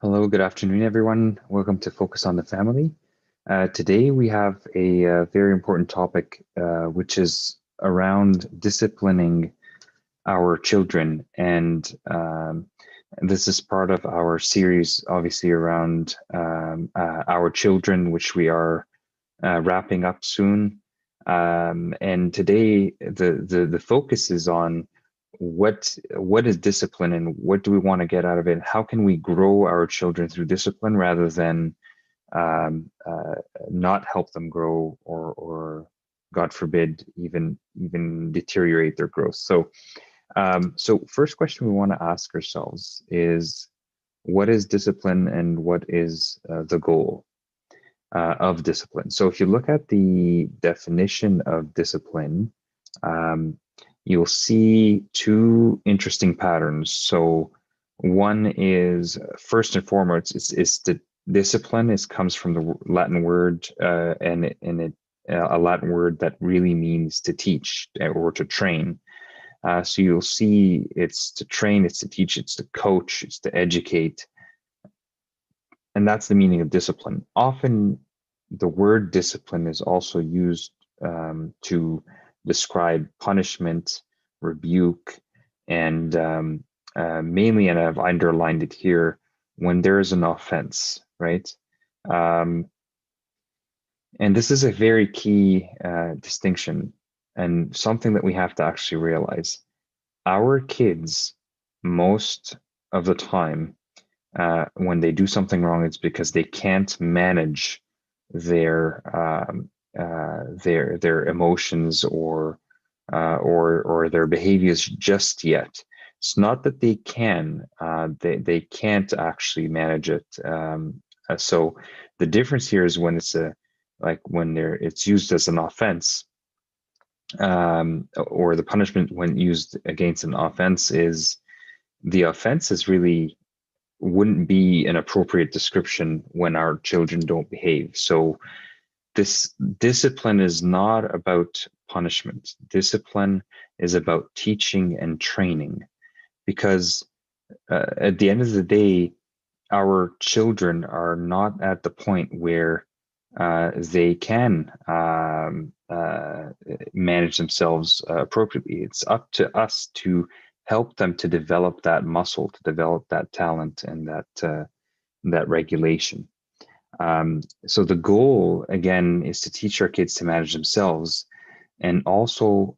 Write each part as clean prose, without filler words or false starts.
Hello, good afternoon, everyone. Welcome to Focus on the Family. Today we have a very important topic, which is around disciplining our children. And this is part of our series, obviously, around our children, which we are wrapping up soon. And today the focus is on what is discipline and what do we want to get out of it? How can we grow our children through discipline rather than um, uh, not help them grow or God forbid even deteriorate their growth? So first question we want to ask ourselves is, what is discipline and what is the goal of discipline? So if you look at the definition of discipline, um, you'll see two interesting patterns. So one is, first and foremost, is the discipline comes from the Latin word, a Latin word that really means to teach or to train. So you'll see it's to train, it's to teach, it's to coach, it's to educate, and that's the meaning of discipline. Often, the word discipline is also used to describe punishment, rebuke, and mainly, and I've underlined it here, when there is an offense, right? Um, and this is a very key distinction and something that we have to actually realize. Our kids, most of the time, when they do something wrong, it's because they can't manage their their emotions or their behaviors just yet. It's not that they can; they can't actually manage it. So the difference here is when it's when it's used as an offense, or the punishment when used against an offense is, the offense is really wouldn't be an appropriate description when our children don't behave. So this discipline is not about punishment. Discipline is about teaching and training, because at the end of the day, our children are not at the point where they can manage themselves appropriately. It's up to us to help them to develop that muscle, to develop that talent, and that regulation. So the goal, again, is to teach our kids to manage themselves, and also,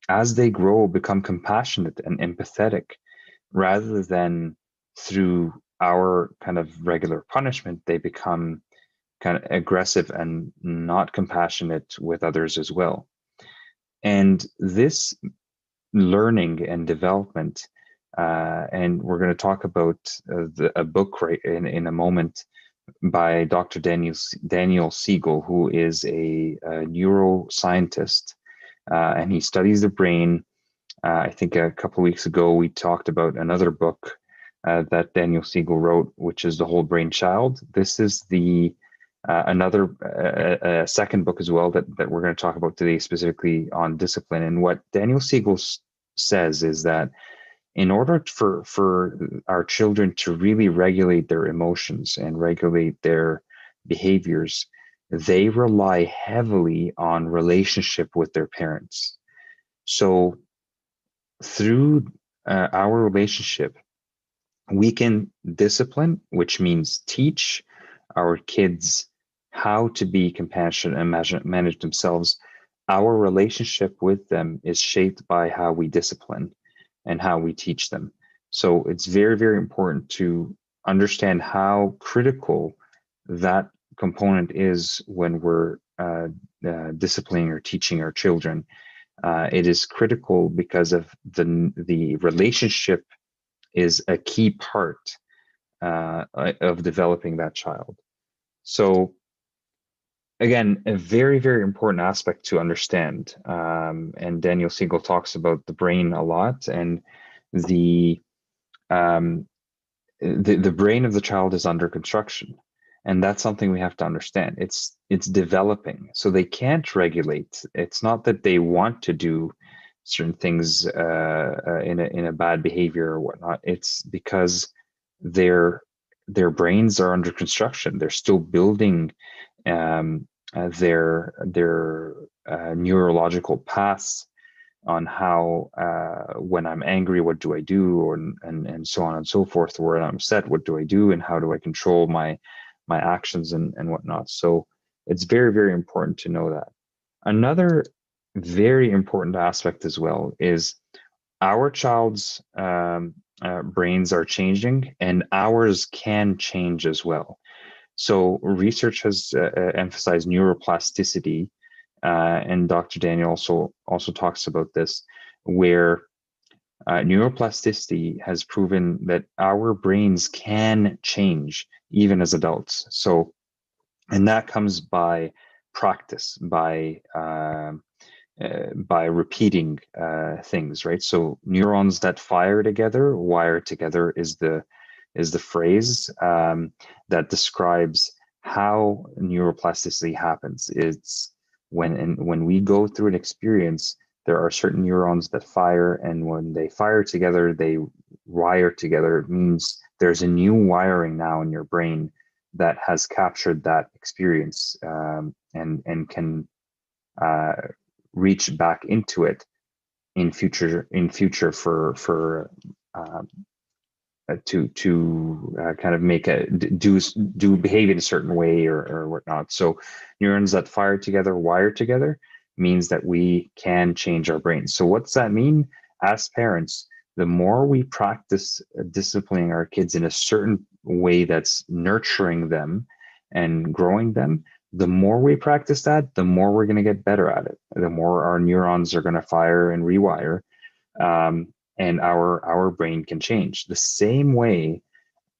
as they grow, become compassionate and empathetic, rather than through our kind of regular punishment, they become kind of aggressive and not compassionate with others as well. And this learning and development, and we're going to talk about a book right in a moment by Dr. Daniel Siegel, who is a neuroscientist, and he studies the brain. I think a couple of weeks ago we talked about another book that Daniel Siegel wrote, which is The Whole Brain Child. This is the another second book as well that we're going to talk about today, specifically on discipline. And what Daniel Siegel says is that in order for our children to really regulate their emotions and regulate their behaviors, they rely heavily on relationship with their parents. So through our relationship, we can discipline, which means teach our kids how to be compassionate and manage themselves. Our relationship with them is shaped by how we discipline and how we teach them. So it's very, very important to understand how critical that component is when we're disciplining or teaching our children. It is critical because of the relationship is a key part of developing that child. So again, a very, very important aspect to understand. And Daniel Siegel talks about the brain a lot, and the um, the brain of the child is under construction, and that's something we have to understand. It's developing, so they can't regulate. It's not that they want to do certain things in a bad behavior or whatnot. It's because they're their brains are under construction. They're still building their neurological paths on how when I'm angry, what do I do, or and so on and so forth. Where I'm upset, what do I do, and how do I control my actions and whatnot. So it's very, very important to know that. Another very important aspect as well is our child's brains are changing, and ours can change as well. So research has emphasized neuroplasticity, and Dr. Daniel also talks about this, where neuroplasticity has proven that our brains can change even as adults. So, and that comes by practice, by repeating things, right? So neurons that fire together, wire together is the phrase that describes how neuroplasticity happens. It's when we go through an experience, there are certain neurons that fire, and when they fire together, they wire together. It means there's a new wiring now in your brain that has captured that experience, and can reach back into it in future for to kind of make a do behave in a certain way or whatnot. So neurons that fire together, wire together, means that we can change our brains. So what's that mean? As parents, the more we practice disciplining our kids in a certain way that's nurturing them and growing them, the more we practice that, the more we're going to get better at it. The more our neurons are going to fire and rewire, and our brain can change. The same way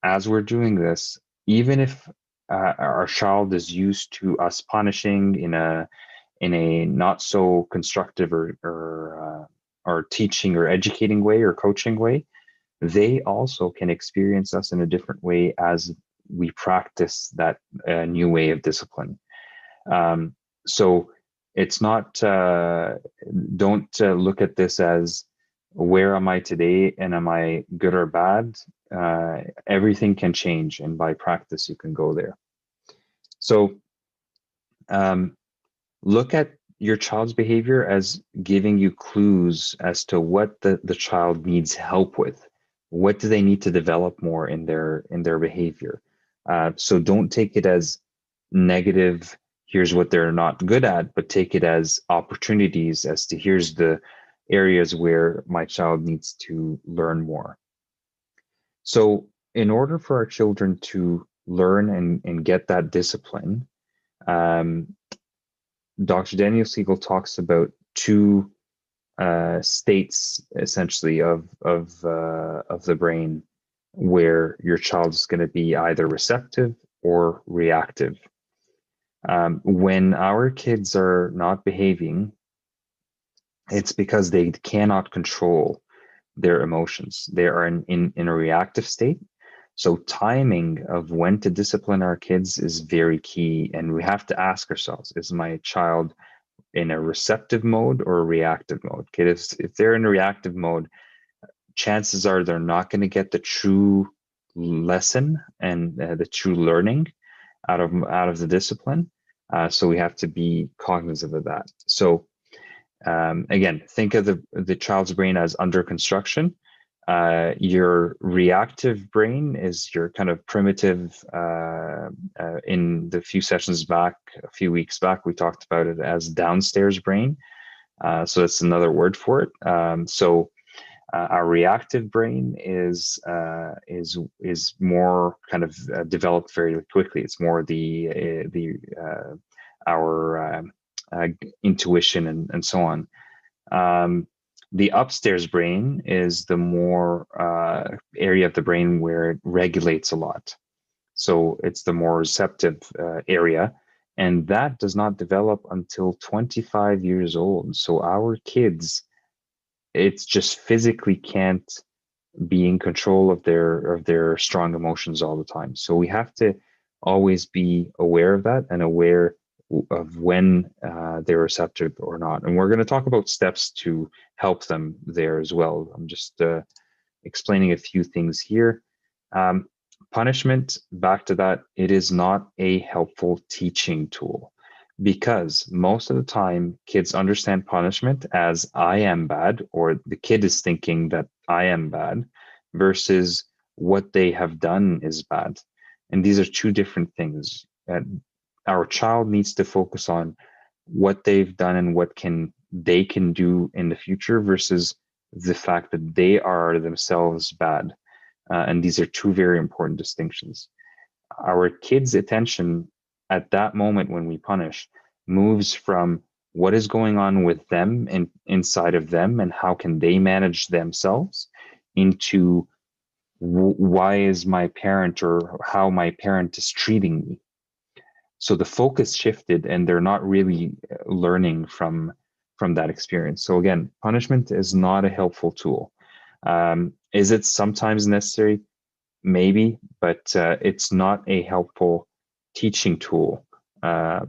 as we're doing this, even if our child is used to us punishing in a not so constructive or teaching or educating way or coaching way, they also can experience us in a different way as we practice that new way of discipline. So it's not, don't look at this as where am I today and am I good or bad? Everything can change, and by practice, you can go there. So look at your child's behavior as giving you clues as to what the child needs help with. What do they need to develop more in their behavior? So don't take it as negative, here's what they're not good at, but take it as opportunities as to here's the areas where my child needs to learn more. So in order for our children to learn and get that discipline, Dr. Daniel Siegel talks about two states essentially of the brain where your child is going to be either receptive or reactive. When our kids are not behaving, it's because they cannot control their emotions. They are in a reactive state. So timing of when to discipline our kids is very key. And we have to ask ourselves, is my child in a receptive mode or a reactive mode? Okay, if they're in a reactive mode, chances are they're not going to get the true lesson and the true learning out of the discipline. So we have to be cognizant of that. So again, think of the child's brain as under construction. Your reactive brain is your kind of primitive. In the few sessions back, a few weeks back, we talked about it as downstairs brain. So that's another word for it. So our reactive brain is more kind of developed very quickly. It's more our intuition and so on. The upstairs brain is the more area of the brain where it regulates a lot. So it's the more receptive area. And that does not develop until 25 years old. So our kids, it's just physically can't be in control of their strong emotions all the time. So we have to always be aware of that and aware of when they're receptive or not. And we're going to talk about steps to help them there as well. I'm just explaining a few things here. punishment, back to that, it is not a helpful teaching tool, because most of the time kids understand punishment as I am bad, or the kid is thinking that I am bad, versus what they have done is bad. And these are two different things. Our child needs to focus on what they've done and what they can do in the future, versus the fact that they are themselves bad. And these are two very important distinctions. Our kids' attention at that moment when we punish moves from what is going on with them and inside of them and how can they manage themselves, into why is my parent, or how my parent is treating me. So the focus shifted, and they're not really learning from that experience. So again, punishment is not a helpful tool. Is it sometimes necessary? Maybe, but it's not a helpful teaching tool at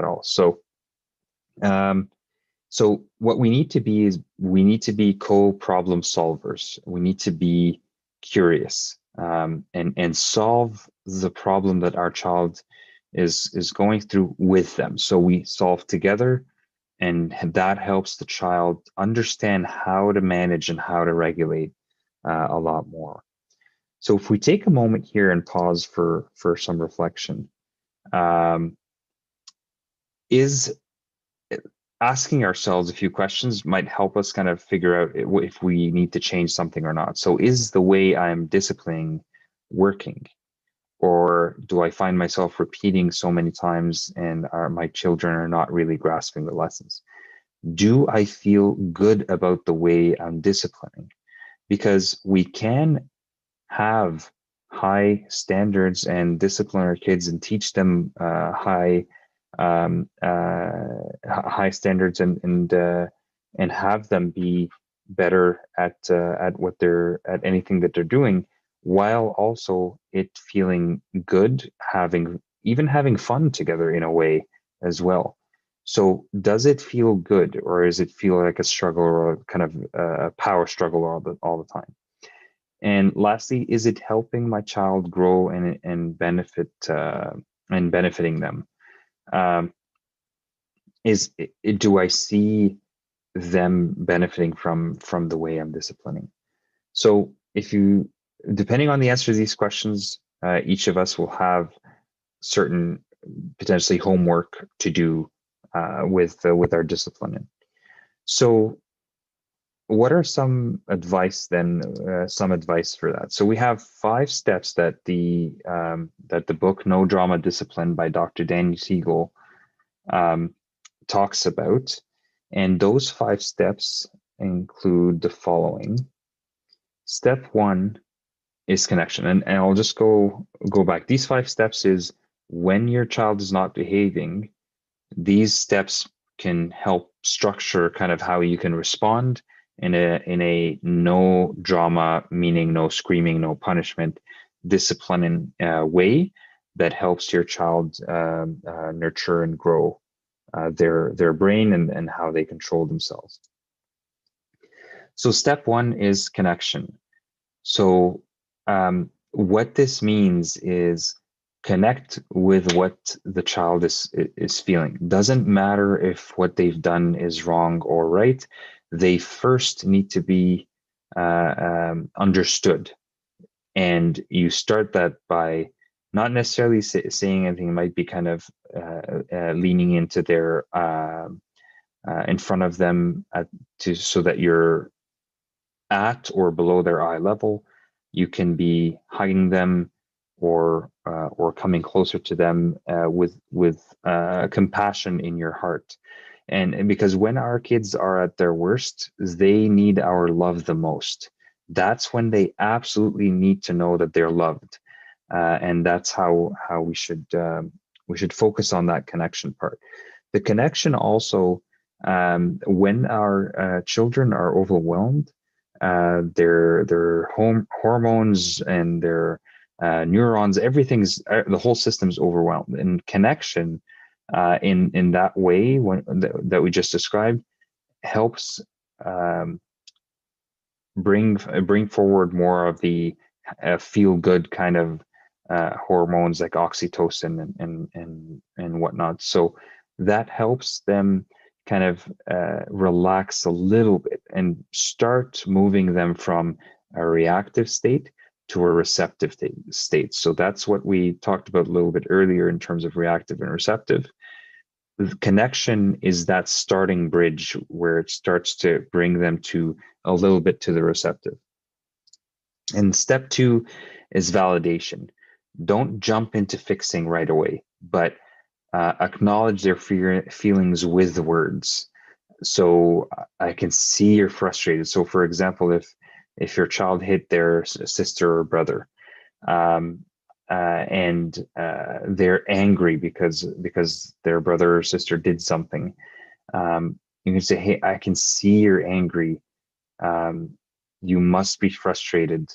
all. Um, so what we need to be is, we need to be co-problem solvers. We need to be curious, and solve the problem that our child is going through with them. So we solve together, and that helps the child understand how to manage and how to regulate a lot more. So if we take a moment here and pause for some reflection, um, is asking ourselves a few questions might help us kind of figure out if we need to change something or not. So is the way I'm disciplining working? Or do I find myself repeating so many times, and my children are not really grasping the lessons? Do I feel good about the way I'm disciplining? Because we can have high standards and discipline our kids and teach them high standards, and have them be better at what they're at anything that they're doing, while also it feeling good, having fun together in a way as well. So does it feel good, or does it feel like a struggle, or a kind of a power struggle all the time? And lastly, is it helping my child grow and benefit and benefiting them? Um, do I see them benefiting from the way I'm disciplining? So depending on the answer to these questions, each of us will have certain potentially homework to do with our discipline. So what are some advice then? Some advice for that. So we have 5 steps that the book No Drama Discipline by Dr. Danny Siegel talks about, and those 5 steps include the following. Step 1 is connection, and I'll just go back. These 5 steps is when your child is not behaving. These steps can help structure kind of how you can respond in a no drama, meaning no screaming, no punishment, disciplining way that helps your child nurture and grow their brain and how they control themselves. So step 1 is connection. So what this means is connect with what the child is feeling. Doesn't matter if what they've done is wrong or right. They first need to be understood. And you start that by not necessarily saying anything. It might be kind of leaning into their in front of them so that you're at or below their eye level. You can be hugging them or coming closer to them with compassion in your heart. And because when our kids are at their worst, they need our love the most. That's when they absolutely need to know that they're loved, and that's how we should focus on that connection part. The connection also, when our children are overwhelmed, their hormones and their neurons, everything's the whole system's overwhelmed. And connection in that way that we just described helps bring forward more of the feel good kind of hormones like oxytocin and whatnot. So that helps them kind of relax a little bit and start moving them from a reactive state to a receptive state. So that's what we talked about a little bit earlier in terms of reactive and receptive. The connection is that starting bridge where it starts to bring them to a little bit to the receptive. And step 2 is validation. Don't jump into fixing right away, but acknowledge their feelings with words. So I can see you're frustrated. So for example, if your child hit their sister or brother, um, and they're angry because their brother or sister did something, you can say, "Hey, I can see you're angry. You must be frustrated."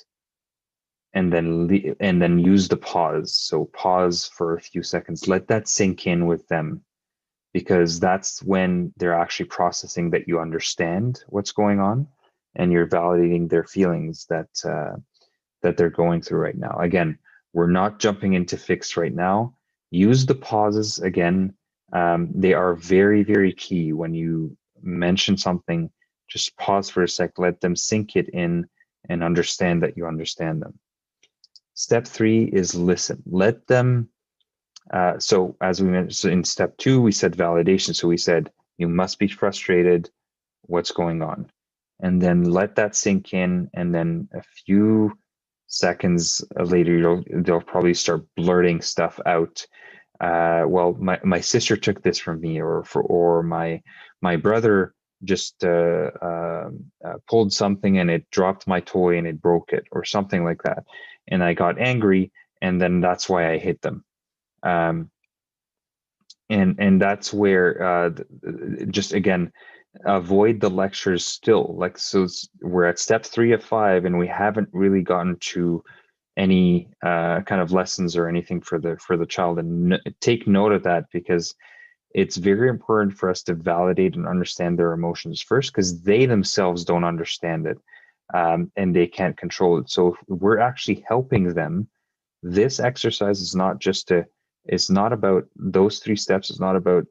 And then use the pause. So pause for a few seconds. Let that sink in with them, because that's when they're actually processing that you understand what's going on, and you're validating their feelings that they're going through right now. Again, we're not jumping into fix right now. Use the pauses again. They are very, very key. When you mention something, just pause for a sec, let them sink it in and understand that you understand them. Step 3 is listen. Let them, so as we mentioned in step 2, we said validation. So we said, you must be frustrated. What's going on? And then let that sink in. And then a few seconds later, they'll probably start blurting stuff out. Well, my sister took this from me, or my brother just pulled something and it dropped my toy and it broke it, or something like that. And I got angry, and then that's why I hit them. And that's where just again, avoid the lectures still. Like, so we're at step 3 of 5, and we haven't really gotten to any kind of lessons or anything for the child. And take note of that, because it's very important for us to validate and understand their emotions first, because they themselves don't understand it, and they can't control it. So if we're actually helping them, this exercise is not just to, it's not about those 3 steps. It's not about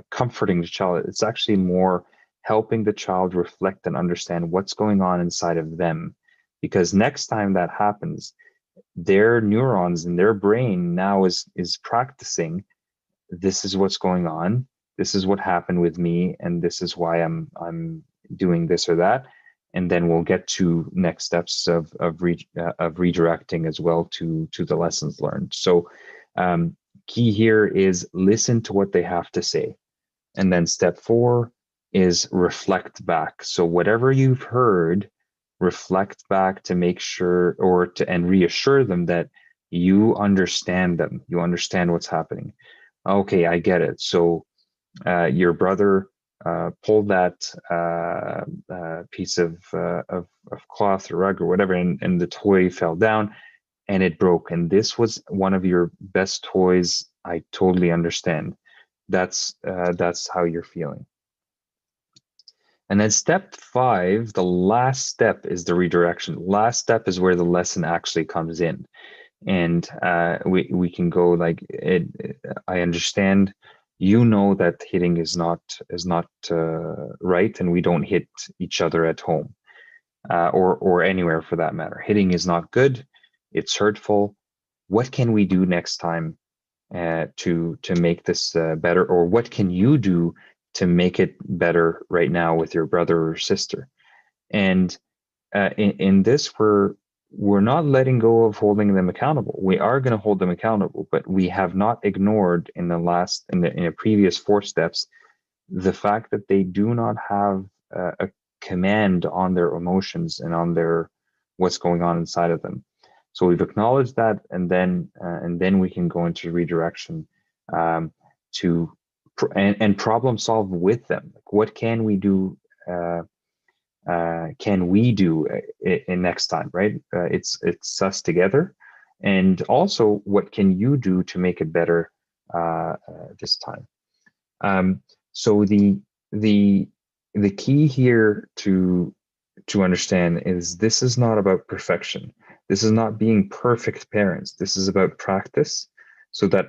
comforting the child. It's actually more helping the child reflect and understand what's going on inside of them. Because next time that happens, their neurons in their brain now is practicing, this is what's going on, this is what happened with me, and this is why I'm doing this or that. And then we'll get to next steps of redirecting as well to the lessons learned. So key here is listen to what they have to say. And then step 4 is reflect back. So whatever you've heard, reflect back to make sure, or to, and reassure them that you understand them. You understand what's happening. Okay, I get it. So your brother pulled that piece of cloth or rug or whatever, and the toy fell down and it broke. And this was one of your best toys. I totally understand. That's how you're feeling. And then step 5, the last step, is the redirection. Last step is where the lesson actually comes in. And we can go like, I understand, you know that hitting is not right, and we don't hit each other at home, or anywhere for that matter. Hitting is not good. It's hurtful. What can we do next time to make this better? Or what can you do to make it better right now with your brother or sister? And in this, we're not letting go of holding them accountable. We are going to hold them accountable, but we have not ignored in the previous 4 steps the fact that they do not have a command on their emotions and on their what's going on inside of them. So we've acknowledged that, and then we can go into redirection to and problem solve with them. Like, what can we do? Can we do in next time, right? It's us together. And also, what can you do to make it better this time? So the key here to to understand is this is not about perfection. This is not being perfect parents. This is about practice so that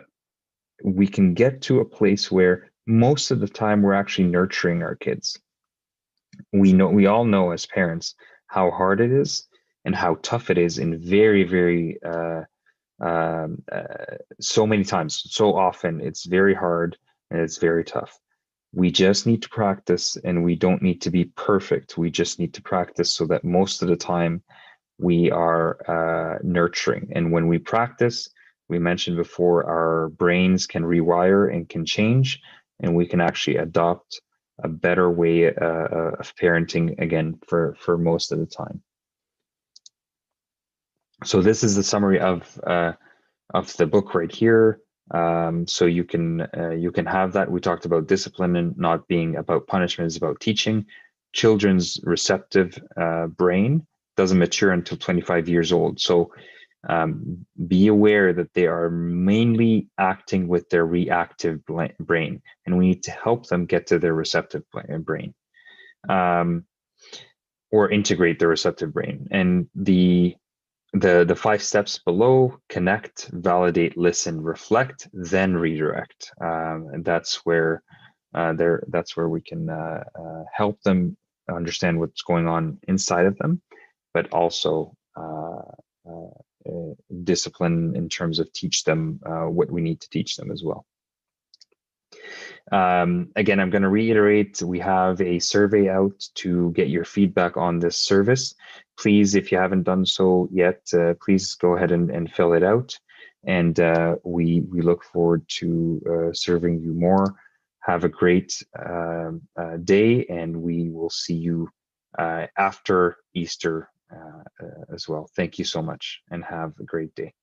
we can get to a place where most of the time we're actually nurturing our kids. We all know as parents how hard it is and how tough it is in very so many times, so often. It's very hard and it's very tough. We just need to practice, and we don't need to be perfect. We just need to practice so that most of the time we are nurturing. And when we practice, we mentioned before, our brains can rewire and can change, and we can actually adopt a better way of parenting again for most of the time. So this is the summary of the book right here. So you can have that. We talked about discipline and not being about punishment, is about teaching. Children's receptive brain doesn't mature until 25 years old. So be aware that they are mainly acting with their reactive brain, and we need to help them get to their receptive brain, or integrate the receptive brain. And the 5 steps below: connect, validate, listen, reflect, then redirect. And that's where we can help them understand what's going on inside of them, but also discipline in terms of teach them what we need to teach them as well. Again, I'm going to reiterate, we have a survey out to get your feedback on this service. Please, if you haven't done so yet, please go ahead and fill it out. And we look forward to serving you more. Have a great day, and we will see you after Easter as well. Thank you so much, and have a great day.